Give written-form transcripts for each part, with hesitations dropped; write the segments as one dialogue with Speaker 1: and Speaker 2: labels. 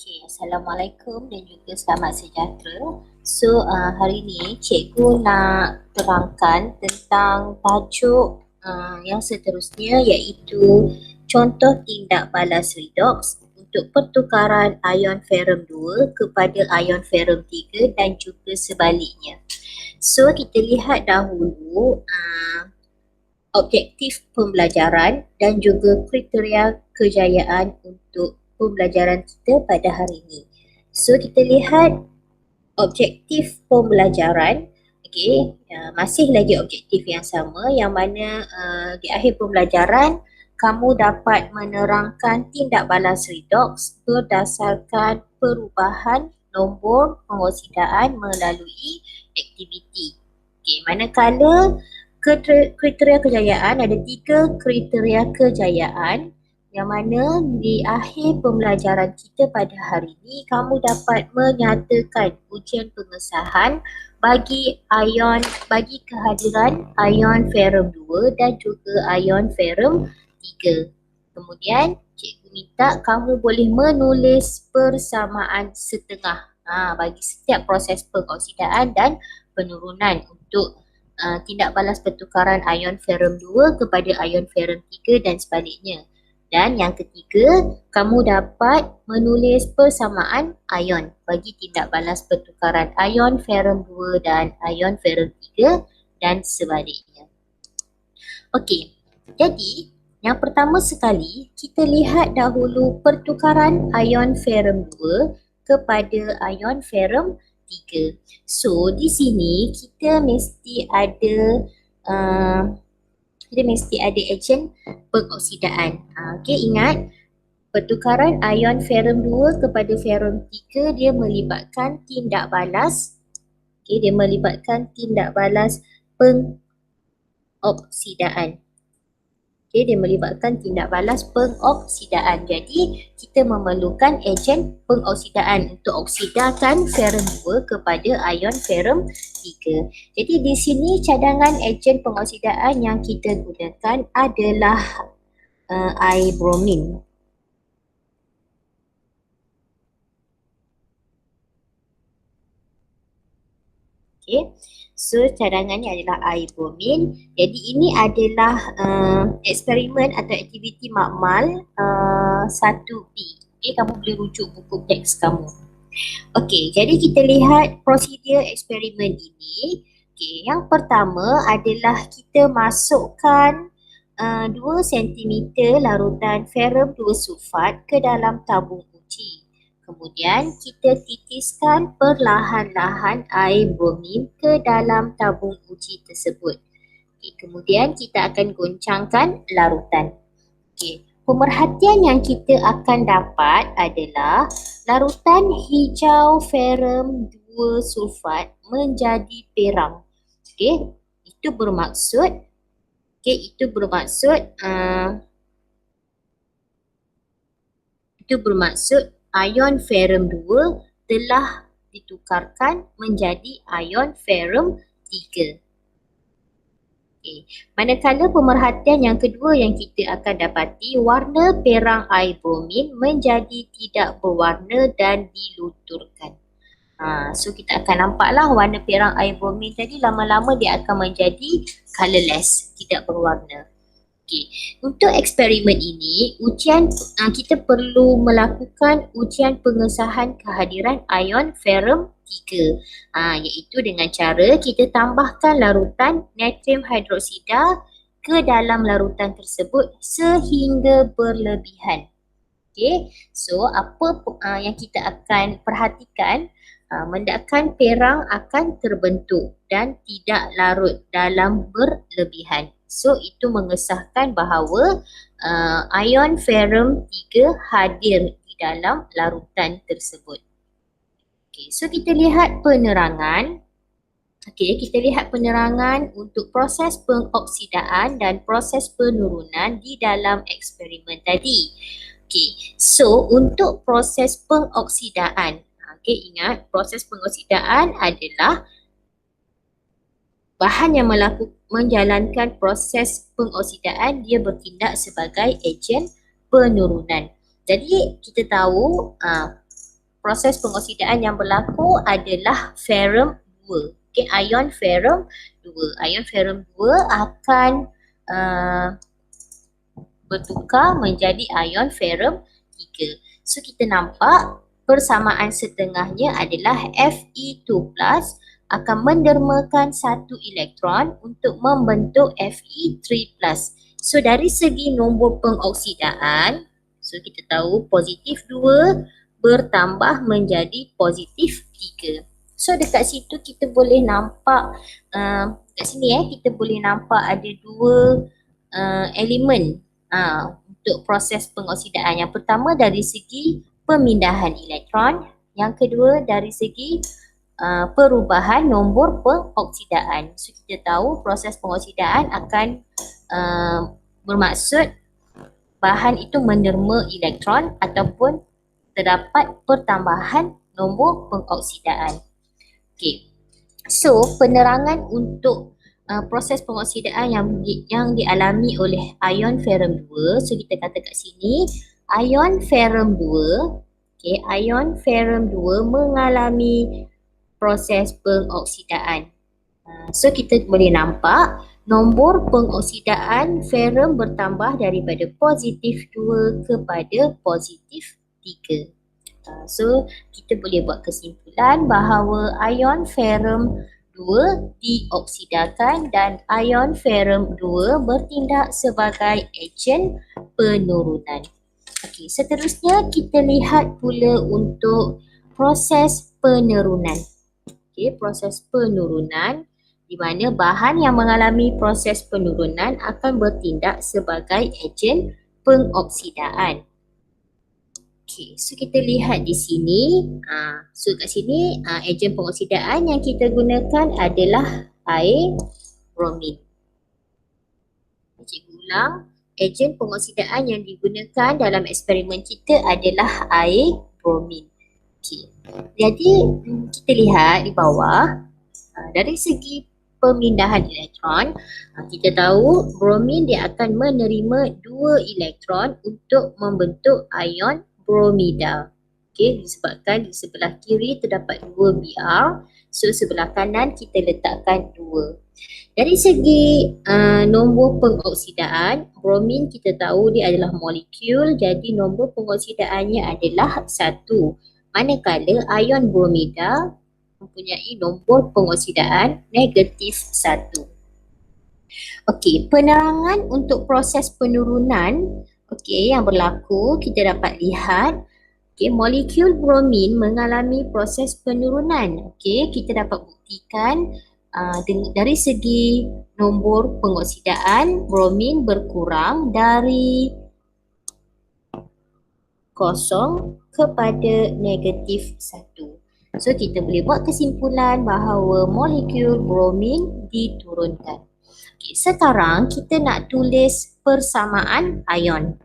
Speaker 1: Okay, Assalamualaikum dan juga selamat sejahtera. So, hari ni cikgu nak terangkan tentang tajuk yang seterusnya iaitu contoh tindak balas redox untuk pertukaran ion ferrum 2 kepada ion ferrum 3 dan juga sebaliknya. So, kita lihat dahulu objektif pembelajaran dan juga kriteria kejayaan untuk pembelajaran kita pada hari ini. So kita lihat objektif pembelajaran, masih lagi objektif yang sama yang mana di akhir pembelajaran kamu dapat menerangkan tindak balas redox berdasarkan perubahan nombor pengoksidaan melalui aktiviti. Manakala kriteria kejayaan, ada 3 kriteria kejayaan yang mana di akhir pembelajaran kita pada hari ini kamu dapat menyatakan ujian pengesahan bagi kehadiran ion ferrum 2 dan juga ion ferrum 3. Kemudian cikgu minta kamu boleh menulis persamaan setengah bagi setiap proses pengoksidaan dan penurunan untuk tindak balas pertukaran ion ferrum 2 kepada ion ferrum 3 dan sebaliknya. Dan yang ketiga, kamu dapat menulis persamaan ion bagi tindak balas pertukaran ion ferrum 2 dan ion ferrum 3 dan sebaliknya. Okey, jadi yang pertama sekali kita lihat dahulu pertukaran ion ferrum 2 kepada ion ferrum 3. So di sini kita mesti ada ejen pengoksidaan. Ingat pertukaran ion ferrum 2 kepada ferrum 3 dia melibatkan tindak balas pengoksidaan. Jadi kita memerlukan ejen pengoksidaan untuk oksidakan ferrum 2 kepada ion ferrum 3. Jadi di sini cadangan ejen pengoksidaan yang kita gunakan adalah air bromin. So cadangannya adalah air bromin. Jadi ini adalah eksperimen atau aktiviti makmal 1B. Kamu boleh rujuk buku teks kamu. Jadi kita lihat prosedur eksperimen ini. Yang pertama adalah kita masukkan 2 cm larutan ferrum 2 sulfat ke dalam tabung uji. Kemudian kita titiskan perlahan-lahan air bromin ke dalam tabung uji tersebut. Kemudian kita akan goncangkan larutan. Pemerhatian yang kita akan dapat adalah larutan hijau ferrum 2 sulfat menjadi perang. Itu bermaksud ion ferrum 2 telah ditukarkan menjadi ion ferrum 3. Manakala pemerhatian yang kedua yang kita akan dapati, warna perang air bromin menjadi tidak berwarna dan dilunturkan. So kita akan nampaklah warna perang air bromin tadi lama-lama dia akan menjadi colourless, tidak berwarna. Untuk eksperimen ini, kita perlu melakukan ujian pengesahan kehadiran ion ferrum 3, iaitu dengan cara kita tambahkan larutan natrium hidroksida ke dalam larutan tersebut sehingga berlebihan. So apa yang kita akan perhatikan, mendakan perang akan terbentuk dan tidak larut dalam berlebihan. So itu mengesahkan bahawa ion ferrum 3 hadir di dalam larutan tersebut. So kita lihat penerangan. Kita lihat penerangan untuk proses pengoksidaan dan proses penurunan di dalam eksperimen tadi. So untuk proses pengoksidaan, ingat proses pengoksidaan adalah bahan yang menjalankan proses pengoksidaan, dia bertindak sebagai ejen penurunan. Jadi kita tahu proses pengoksidaan yang berlaku adalah ferrum 2. Okay, ion ferrum 2. Ion ferrum 2 akan bertukar menjadi ion ferrum 3. So kita nampak persamaan setengahnya adalah Fe2+ akan mendermakan satu elektron untuk membentuk Fe3+. So dari segi nombor pengoksidaan, so kita tahu positif 2 bertambah menjadi positif 3. So dekat situ kita boleh nampak, kat sini kita boleh nampak ada dua elemen untuk proses pengoksidaan. Yang pertama dari segi pemindahan elektron, yang kedua dari segi perubahan nombor pengoksidaan. So kita tahu proses pengoksidaan akan bermaksud bahan itu menderma elektron ataupun terdapat pertambahan nombor pengoksidaan. Okay. So penerangan untuk proses pengoksidaan yang dialami oleh ion ferrum 2. So kita kata kat sini ion ferrum 2, okay, ion ferrum 2 mengalami proses pengoksidaan. So kita boleh nampak nombor pengoksidaan ferrum bertambah daripada positif 2 kepada positif 3. So kita boleh buat kesimpulan bahawa ion ferrum 2 dioksidakan dan ion ferrum 2 bertindak sebagai ejen penurunan. Okey, seterusnya kita lihat pula untuk proses penurunan. Okey, proses penurunan di mana bahan yang mengalami proses penurunan akan bertindak sebagai ejen pengoksidaan. Okay, so kita lihat di sini, so kat sini ejen pengoksidaan yang kita gunakan adalah air bromin. Cikgu ulang, ejen pengoksidaan yang digunakan dalam eksperimen kita adalah air bromin. Okay. Jadi kita lihat di bawah, dari segi pemindahan elektron, kita tahu bromin dia akan menerima 2 elektron untuk membentuk ion bromida. Okey, disebabkan di sebelah kiri terdapat 2 Br, so sebelah kanan kita letakkan 2. Dari segi nombor pengoksidaan, bromin kita tahu dia adalah molekul, jadi nombor pengoksidaannya adalah 1. Manakala ion bromida mempunyai nombor pengoksidaan negatif 1. Okey, penerangan untuk proses penurunan yang berlaku, kita dapat lihat molekul bromin mengalami proses penurunan. Kita dapat buktikan dari segi nombor pengoksidaan, bromin berkurang dari 0 kepada negatif 1. So kita boleh buat kesimpulan bahawa molekul bromin diturunkan. Sekarang kita nak tulis persamaan ion.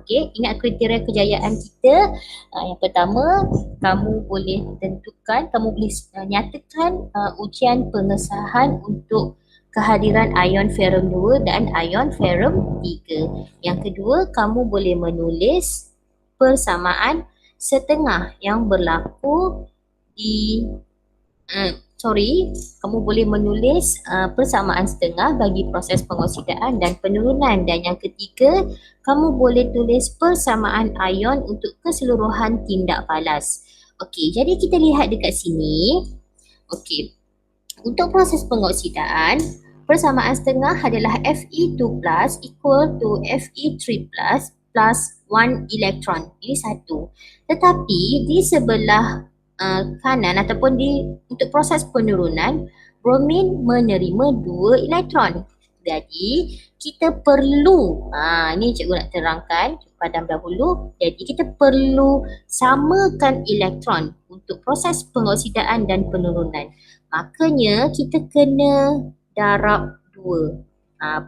Speaker 1: Ingat kriteria kejayaan kita. Yang pertama, kamu boleh tentukan, kamu boleh nyatakan ujian pengesahan untuk kehadiran ion ferrum 2 dan ion ferrum 3. Yang kedua, kamu boleh menulis persamaan setengah yang berlaku di kamu boleh menulis persamaan setengah bagi proses pengoksidaan dan penurunan. Dan yang ketiga, kamu boleh tulis persamaan ion untuk keseluruhan tindak balas. Okey, jadi kita lihat dekat sini. Okey, untuk proses pengoksidaan, persamaan setengah adalah Fe2+ equal to Fe3+ plus 1 elektron. Ini satu. Tetapi di sebelah kanan ataupun untuk proses penurunan, bromin menerima 2 elektron. Jadi kita perlu, ini cikgu nak terangkan padam dahulu. Jadi kita perlu samakan elektron untuk proses pengoksidaan dan penurunan. Makanya kita kena darab 2.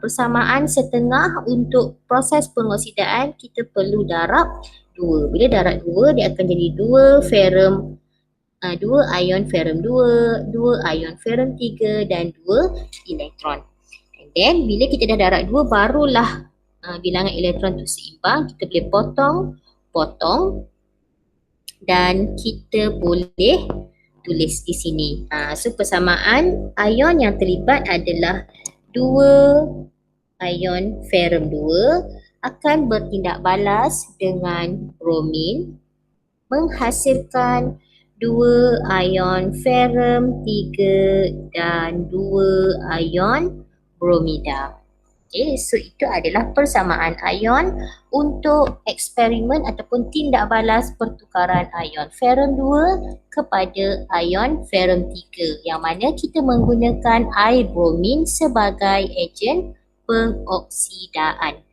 Speaker 1: Persamaan setengah untuk proses pengoksidaan kita perlu darab 2. Bila darab 2 dia akan jadi 2 ferrum 2 ion ferrum 2, 2 ion ferrum 3 dan 2 elektron. And then bila kita dah darab 2 barulah bilangan elektron tu seimbang, kita boleh potong dan kita boleh tulis di sini. So persamaan ion yang terlibat adalah dua ion ferrum 2 akan bertindak balas dengan bromin menghasilkan dua ion ferrum 3 dan dua ion bromida. Okay, so itu adalah persamaan ion untuk eksperimen ataupun tindak balas pertukaran ion ferrum 2 kepada ion ferrum 3 yang mana kita menggunakan air bromin sebagai ejen pengoksidaan.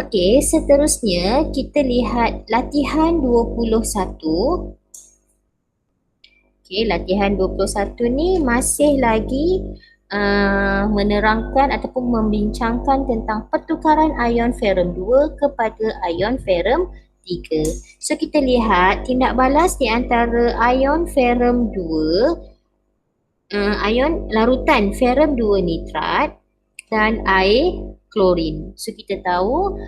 Speaker 1: Okey, seterusnya kita lihat latihan 21. Okey, latihan 21 ni masih lagi menerangkan ataupun membincangkan tentang pertukaran ion ferrum 2 kepada ion ferrum 3. So kita lihat tindak balas di antara ion ferrum 2, ion larutan ferrum 2 nitrat dan air klorin. So kita tahu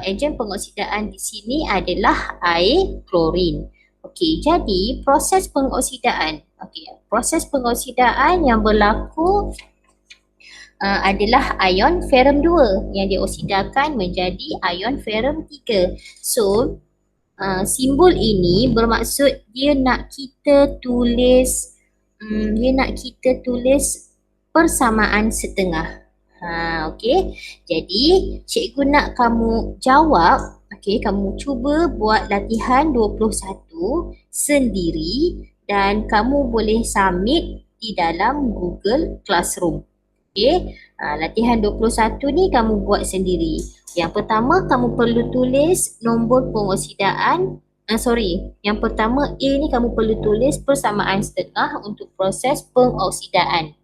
Speaker 1: ejen pengoksidaan di sini adalah air klorin. Okey, jadi proses pengoksidaan. Proses pengoksidaan yang berlaku adalah ion ferrum 2 yang dioksidakan menjadi ion ferrum 3. So simbol ini bermaksud dia nak kita tulis persamaan setengah. Okey. Jadi cikgu nak kamu jawab, kamu cuba buat latihan 21 sendiri dan kamu boleh submit di dalam Google Classroom. Latihan 21 ni kamu buat sendiri. Yang pertama kamu perlu tulis nombor pengoksidaan. Yang pertama A ni kamu perlu tulis persamaan setengah untuk proses pengoksidaan.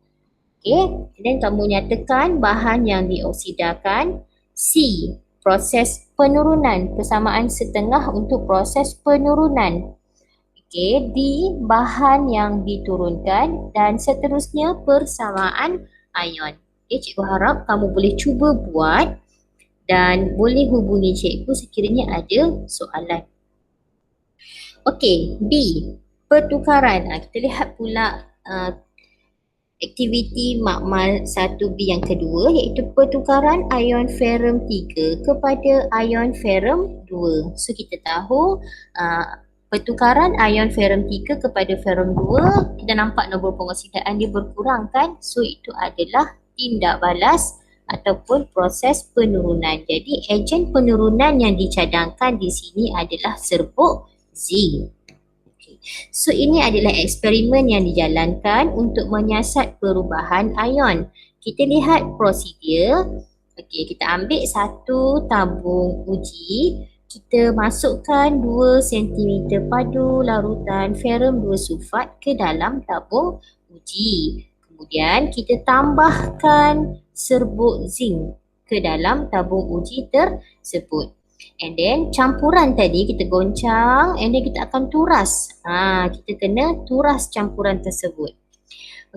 Speaker 1: Dan kamu nyatakan bahan yang dioksidakan. C, proses penurunan, persamaan setengah untuk proses penurunan. D, bahan yang diturunkan dan seterusnya persamaan ion. Cikgu harap kamu boleh cuba buat dan boleh hubungi cikgu sekiranya ada soalan. B, pertukaran. Kita lihat pula aktiviti makmal 1B yang kedua iaitu pertukaran ion ferrum 3 kepada ion ferrum 2. So kita tahu pertukaran ion ferrum 3 kepada ferrum 2, kita nampak nombor pengoksidaan dia berkurang kan? So itu adalah tindak balas ataupun proses penurunan. Jadi ejen penurunan yang dicadangkan di sini adalah serbuk zinc. So ini adalah eksperimen yang dijalankan untuk menyiasat perubahan ion. Kita lihat prosedur. Kita ambil satu tabung uji. Kita masukkan 2 cm padu larutan ferrum 2 sulfat ke dalam tabung uji. Kemudian kita tambahkan serbuk zinc ke dalam tabung uji tersebut. And then campuran tadi kita goncang and then kita akan turas. Kita kena turas campuran tersebut.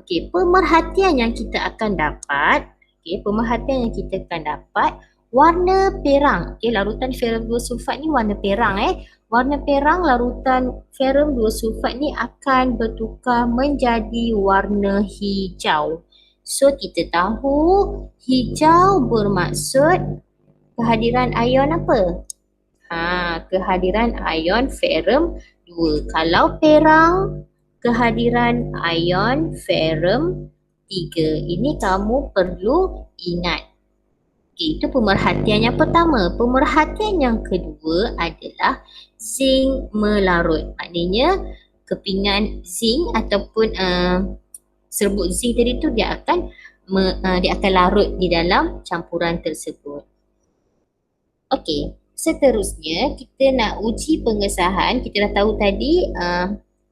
Speaker 1: Pemerhatian yang kita akan dapat. Warna perang. Larutan ferrum 2 sulfat ni warna perang. Warna perang larutan ferrum 2 sulfat ni akan bertukar menjadi warna hijau. So kita tahu hijau bermaksud kehadiran ion apa? Kehadiran ion ferrum 2. Kalau perang, kehadiran ion ferrum 3. Ini kamu perlu ingat. Itu pemerhatian yang pertama. Pemerhatian yang kedua adalah zinc melarut. Maknanya kepingan zinc ataupun serbuk zinc tadi tu dia akan larut di dalam campuran tersebut. Seterusnya kita nak uji pengesahan. Kita dah tahu tadi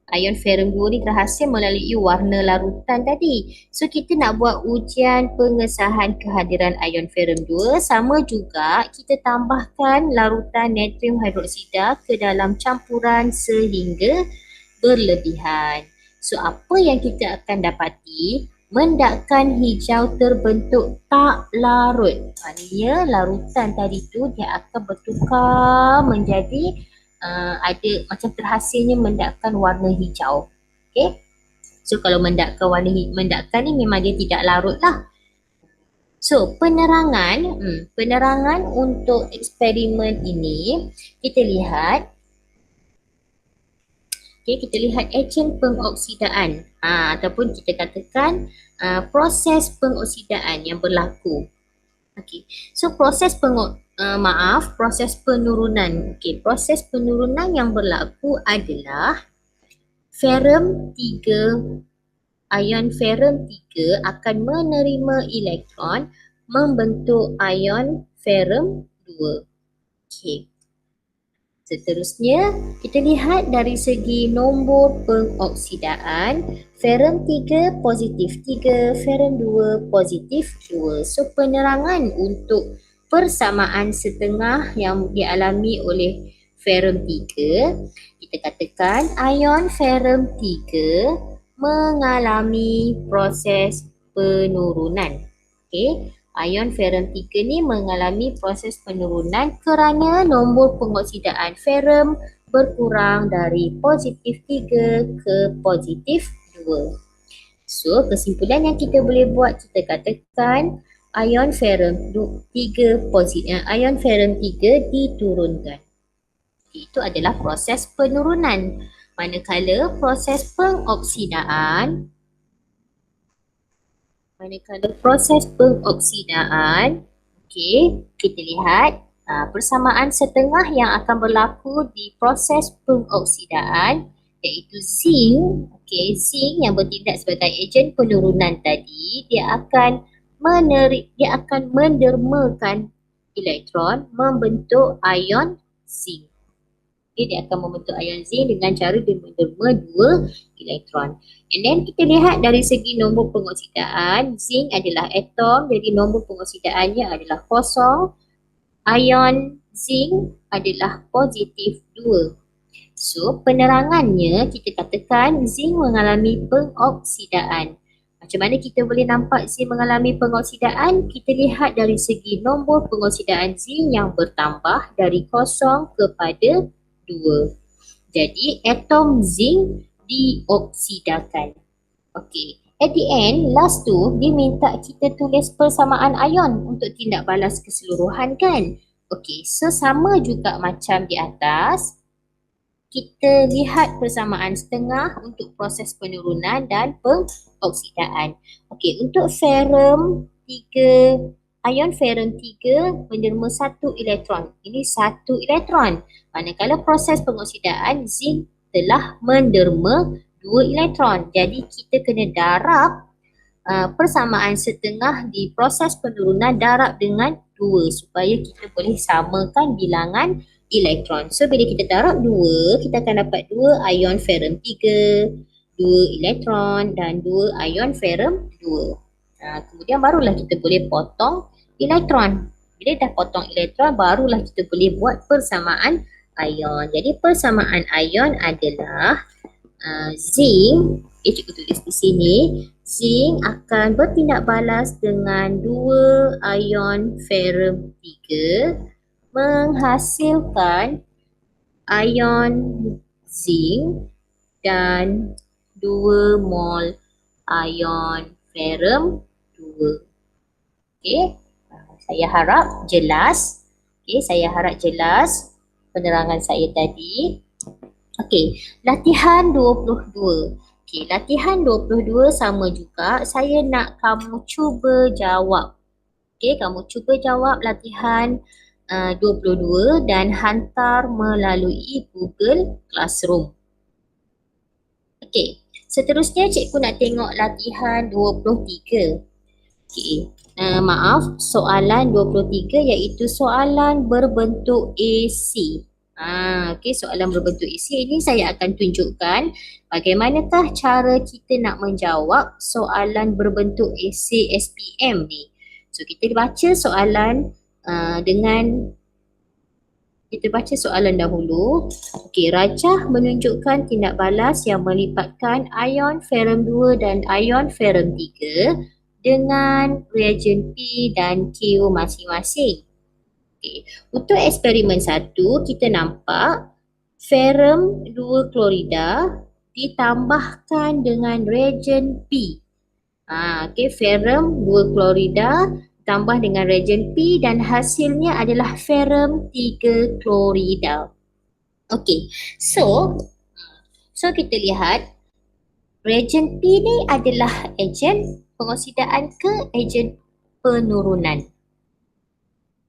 Speaker 1: ion ferrum 2 ni terhasil melalui warna larutan tadi. So kita nak buat ujian pengesahan kehadiran ion ferrum 2. Sama juga kita tambahkan larutan natrium hidroksida ke dalam campuran sehingga berlebihan. So apa yang kita akan dapati? Mendakan hijau terbentuk tak larut. Maknanya larutan tadi tu dia akan bertukar menjadi ada macam terhasilnya mendapkan warna hijau. Okay. So kalau mendapkan ni memang dia tidak larut lah. So penerangan untuk eksperimen ini kita lihat. Okay, kita lihat ejen pengoksidaan ataupun kita katakan proses pengoksidaan yang berlaku. Okay, so proses penurunan. Okay, proses penurunan yang berlaku adalah ion ferrum 3 akan menerima elektron membentuk ion ferrum 2. Okay. Seterusnya, kita lihat dari segi nombor pengoksidaan, ferrum 3 positif 3, ferrum 2 positif 2. So, penerangan untuk persamaan setengah yang dialami oleh ferrum 3, kita katakan ion ferrum 3 mengalami proses penurunan. Okay. Ion ferrum 3 ni mengalami proses penurunan kerana nombor pengoksidaan ferrum berkurang dari positif 3 ke positif 2. So, kesimpulan yang kita boleh buat, kita katakan ion ferrum 3 diturunkan. Itu adalah proses penurunan. Manakala proses pengoksidaan, okay, kita lihat persamaan setengah yang akan berlaku di proses pengoksidaan iaitu zinc. Okay, zinc yang bertindak sebagai ejen penurunan tadi, dia akan mendermakan elektron membentuk ion zinc. Okay, dia akan membentuk ion zinc dengan cara dia menderma 2 elektron. And then kita lihat dari segi nombor pengoksidaan, zinc adalah atom, jadi nombor pengoksidaannya adalah kosong. Ion zinc adalah positif 2. So, penerangannya kita katakan zinc mengalami pengoksidaan. Macam mana kita boleh nampak zinc mengalami pengoksidaan? Kita lihat dari segi nombor pengoksidaan zinc yang bertambah dari kosong kepada 2. Jadi atom zinc dioksidakan. Okey. At the end, last tu dia minta kita tulis persamaan ion untuk tindak balas keseluruhan kan? Okey, so sama juga macam di atas. Kita lihat persamaan setengah untuk proses penurunan dan pengoksidaan. Okey, untuk ferrum 3, ion ferrum 3 menderma 1 elektron. Ini 1 elektron. Manakala proses pengoksidaan zinc telah menderma 2 elektron. Jadi kita kena darab persamaan setengah di proses penurunan, darab dengan 2 supaya kita boleh samakan bilangan elektron. So bila kita darab 2, kita akan dapat 2 ion ferrum 3, 2 elektron dan 2 ion ferrum 2. Kemudian barulah kita boleh potong elektron. Bila dah potong elektron, barulah kita boleh buat persamaan ion. Jadi persamaan ion adalah zinc, cikgu tulis di sini, zinc akan bertindak balas dengan 2 ion ferrum 3 menghasilkan ion zinc dan 2 mol ion ferrum 2. Okey, saya harap jelas. Okey, saya harap jelas penerangan saya tadi. Okey, latihan 22. Okey, latihan 22 sama juga. Saya nak kamu cuba jawab. Okey, kamu cuba jawab latihan 22 dan hantar melalui Google Classroom. Okey, seterusnya cikgu nak tengok latihan 23. Okey, maaf, soalan 23 iaitu soalan berbentuk AC. Okey, soalan berbentuk AC ini saya akan tunjukkan bagaimanakah cara kita nak menjawab soalan berbentuk AC SPM ni. So, kita baca soalan kita baca soalan dahulu. Okey, rajah menunjukkan tindak balas yang melipatkan ion ferrum 2 dan ion ferrum 3 dengan reagen P dan Q masing-masing. Okay. Untuk eksperimen 1, kita nampak Ferrum 2 klorida ditambahkan dengan reagen P. Okey, ferrum 2 klorida tambah dengan reagen P dan hasilnya adalah ferrum 3 klorida. Okey, so kita lihat reagen P ni adalah ejen pengoksidaan ke ejen penurunan.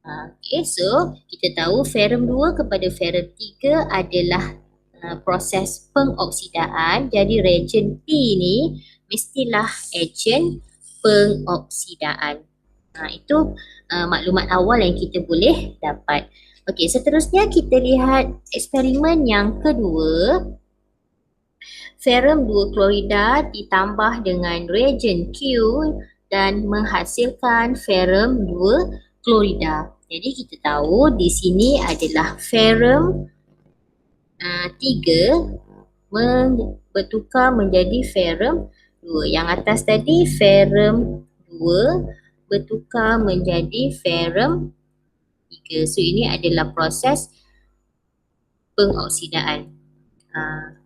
Speaker 1: Okay, so kita tahu ferrum 2 kepada ferrum 3 adalah proses pengoksidaan. Jadi reagen P ni mestilah ejen pengoksidaan. Itu maklumat awal yang kita boleh dapat. Okey, seterusnya kita lihat eksperimen yang kedua. Ferrum 2 klorida ditambah dengan reagen Q dan menghasilkan ferrum 2 klorida. Jadi kita tahu di sini adalah ferrum 3 bertukar menjadi ferrum 2. Yang atas tadi ferrum 2 bertukar menjadi ferrum 3. So ini adalah proses pengoksidaan.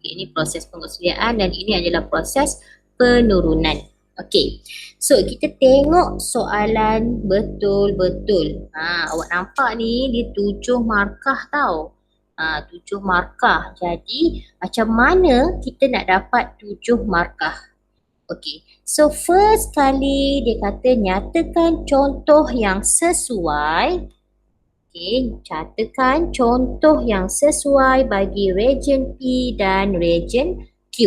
Speaker 1: Ini proses pengoksidaan dan ini adalah proses penurunan. Okey, so kita tengok soalan betul-betul. Awak nampak ni dia 7 markah tau. 7 markah. Jadi macam mana kita nak dapat 7 markah? Okey, so first kali dia kata nyatakan contoh yang sesuai. Okey, catatkan contoh yang sesuai bagi reagen P dan reagen Q.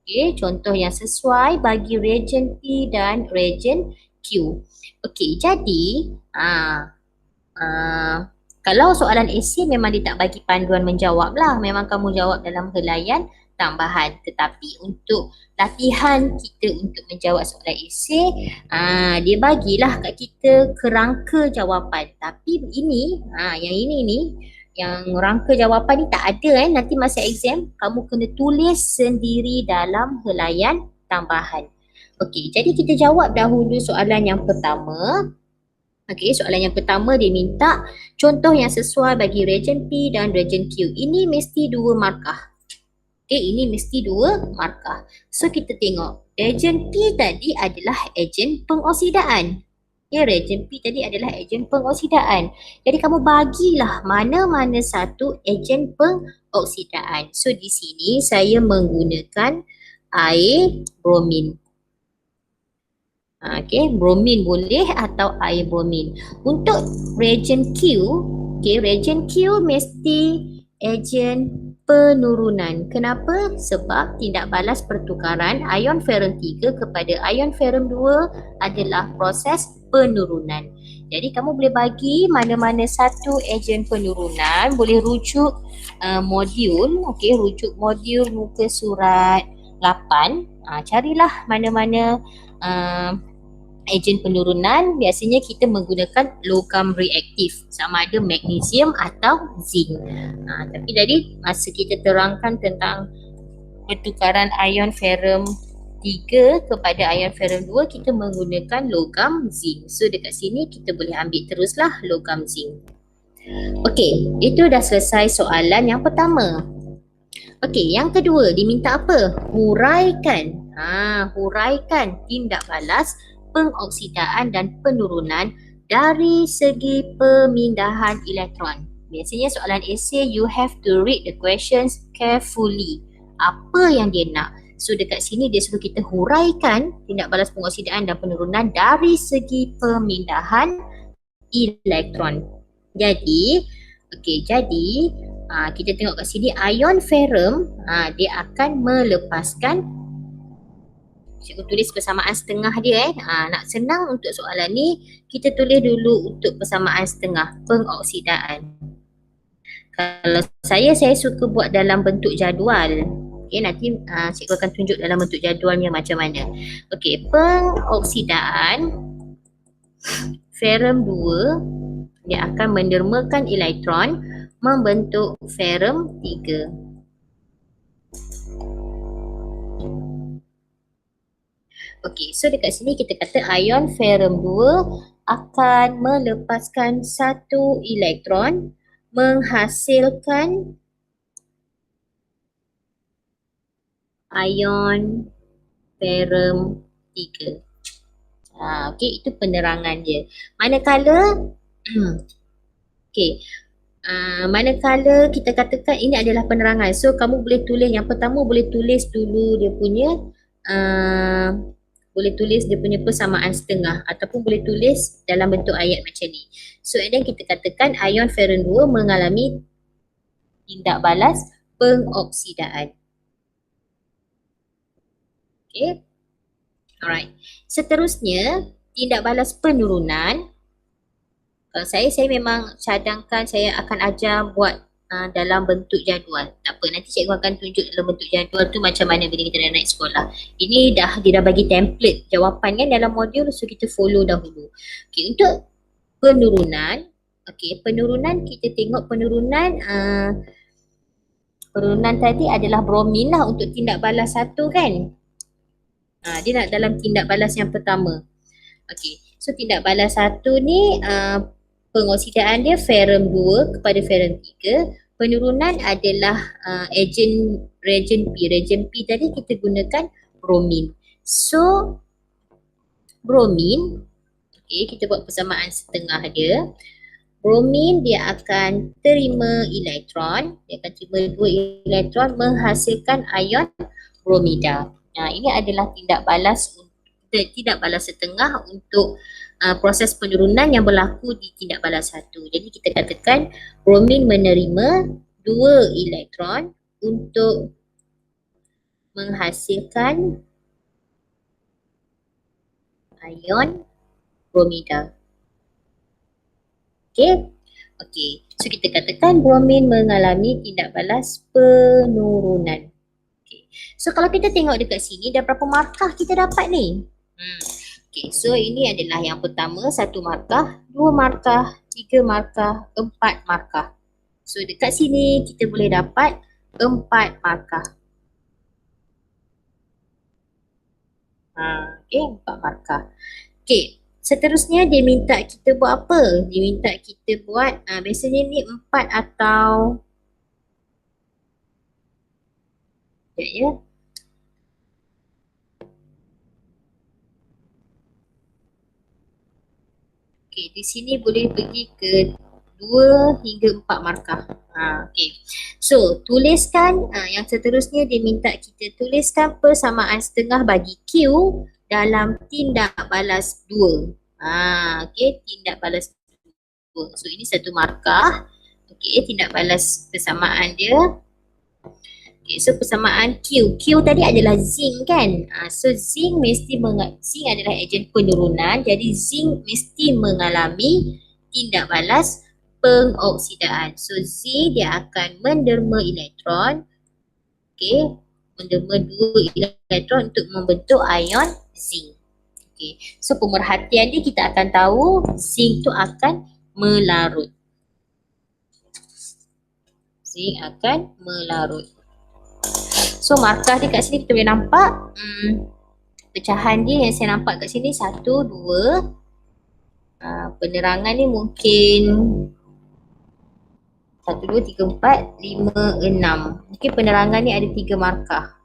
Speaker 1: Okey, contoh yang sesuai bagi reagen P dan reagen Q. Okey, jadi kalau soalan esei memang dia tak bagi panduan menjawab lah. Memang kamu jawab dalam helaian tambahan. Tetapi untuk latihan kita untuk menjawab soalan esei, dia bagilah kat kita kerangka jawapan. Tapi ini, yang ini ni, yang rangka jawapan ni tak ada nanti masa exam kamu kena tulis sendiri dalam helaian tambahan. Okey, jadi kita jawab dahulu soalan yang pertama. Okey, soalan yang pertama dia minta contoh yang sesuai bagi reagen P dan reagen Q. Ini mesti 2 markah. Okey, ini mesti 2 markah. So kita tengok reagen P tadi adalah ejen pengoksidaan. Ya, reagen P tadi adalah ejen pengoksidaan. Jadi kamu bagilah mana-mana satu ejen pengoksidaan. So di sini saya menggunakan air bromin. Okey, bromin boleh atau air bromin. Untuk reagen Q, okey, reagen Q mesti ejen penurunan. Kenapa? Sebab tindak balas pertukaran ion ferrum 3 kepada ion ferrum 2 adalah proses penurunan. Jadi kamu boleh bagi mana-mana satu ejen penurunan, boleh rujuk modul, okey, rujuk modul muka surat 8. Carilah mana-mana ejen penurunan. Biasanya kita menggunakan logam reaktif, sama ada magnesium atau zinc. Tapi tadi masa kita terangkan tentang pertukaran ion ferrum 3 kepada ion ferrum 2, kita menggunakan logam zinc. So dekat sini kita boleh ambil teruslah logam zinc. Okey, itu dah selesai soalan yang pertama. Okey, yang kedua diminta apa? Huraikan. Huraikan tindak balas pengoksidaan dan penurunan dari segi pemindahan elektron. Biasanya soalan esei you have to read the questions carefully. Apa yang dia nak? So dekat sini dia suruh kita huraikan tindak balas pengoksidaan dan penurunan dari segi pemindahan elektron. Jadi, kita tengok kat sini ion ferrum dia akan melepaskan, cikgu tulis persamaan setengah dia nak senang untuk soalan ni kita tulis dulu untuk persamaan setengah pengoksidaan. Kalau saya suka buat dalam bentuk jadual. Okey, nanti cikgu akan tunjuk dalam bentuk jadualnya macam mana. Okey, pengoksidaan ferrum 2 dia akan mendermakan elektron membentuk ferrum 3. Okey, so dekat sini kita kata ion ferrum 2 akan melepaskan satu elektron menghasilkan ion ferrum 3. Okey, itu penerangan dia. Manakala okey, manakala kita katakan ini adalah penerangan. So kamu boleh tulis, yang pertama boleh tulis dulu dia punya boleh tulis dia punya persamaan setengah ataupun boleh tulis dalam bentuk ayat macam ni. So and then kita katakan ion ferrum 2 mengalami tindak balas pengoksidaan. Okay. Alright. Seterusnya, tindak balas penurunan. Kalau saya memang cadangkan saya akan ajar buat dalam bentuk jadual. Tak apa, nanti cikgu akan tunjuk dalam bentuk jadual tu macam mana bila kita dah naik sekolah. Ini dia dah bagi template jawapan kan dalam modul, so kita follow dahulu. Okay, untuk penurunan, penurunan kita tengok penurunan tadi adalah bromin lah untuk tindak balas 1 kan. Dia nak dalam tindak balas yang pertama. Okay, so tindak balas 1 ni pengoksidaan dia ferrum 2 kepada ferrum 3. Penurunan adalah reagen P. Reagen P tadi kita gunakan bromin. So bromin, kita buat persamaan setengah dia. Bromin dia akan terima elektron, dia akan terima 2 elektron menghasilkan ion bromida. Ini adalah tindak balas setengah untuk proses penurunan yang berlaku di tindak balas 1. Jadi kita katakan bromin menerima 2 elektron untuk menghasilkan ion bromida. Okey. So kita katakan bromin mengalami tindak balas penurunan. Okay. So kalau kita tengok dekat sini, dah berapa markah kita dapat ni? Okay, so ini adalah yang pertama, 1 markah, 2 markah, 3 markah, 4 markah. So dekat sini kita boleh dapat 4 markah. Okay, 4 markah. Okay, seterusnya dia minta kita buat apa? Dia minta kita buat, biasanya ni 4 atau ya. Okay, di sini boleh pergi ke 2 hingga 4 markah. Okay. So, tuliskan yang seterusnya dia minta kita tuliskan persamaan setengah bagi Q dalam tindak balas 2. Okay, tindak balas 2. So, ini 1 markah. Okay, tindak balas persamaan dia. Okay, so persamaan Q. Q tadi adalah zinc kan? So zinc zinc adalah ejen penurunan. Jadi zinc mesti mengalami tindak balas pengoksidaan. So zinc dia akan menderma elektron. Okay, menderma 2 elektron untuk membentuk ion zinc. Okay, so pemerhatian dia kita akan tahu zinc tu akan melarut. Zinc akan melarut. So markah dia kat sini kita boleh nampak pecahan dia yang saya nampak kat sini 1, 2. Penerangan ni mungkin 1, 2, 3, 4, 5, 6. Mungkin penerangan ni ada 3 markah.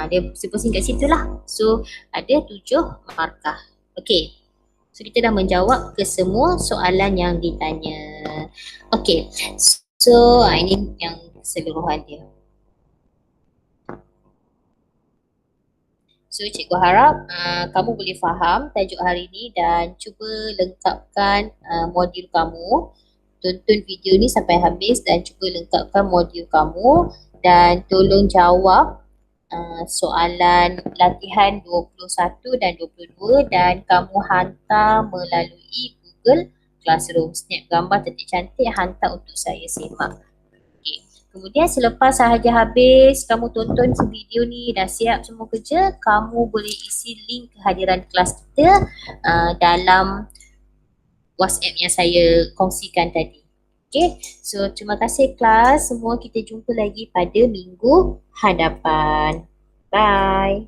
Speaker 1: Dia pusing kat situ lah. So ada 7 markah. Okay. So kita dah menjawab ke semua soalan yang ditanya. Okay. So ini yang keseluruhan dia. So cikgu harap kamu boleh faham tajuk hari ini dan cuba lengkapkan modul kamu. Tonton video ni sampai habis dan cuba lengkapkan modul kamu dan tolong jawab soalan latihan 21 dan 22 dan kamu hantar melalui Google Classroom. Snap gambar cantik-cantik hantar untuk saya semak. Kemudian selepas sahaja habis kamu tonton video ni dah siap semua kerja, kamu boleh isi link kehadiran kelas kita dalam WhatsApp yang saya kongsikan tadi. Okay, so terima kasih kelas semua, kita jumpa lagi pada minggu hadapan. Bye.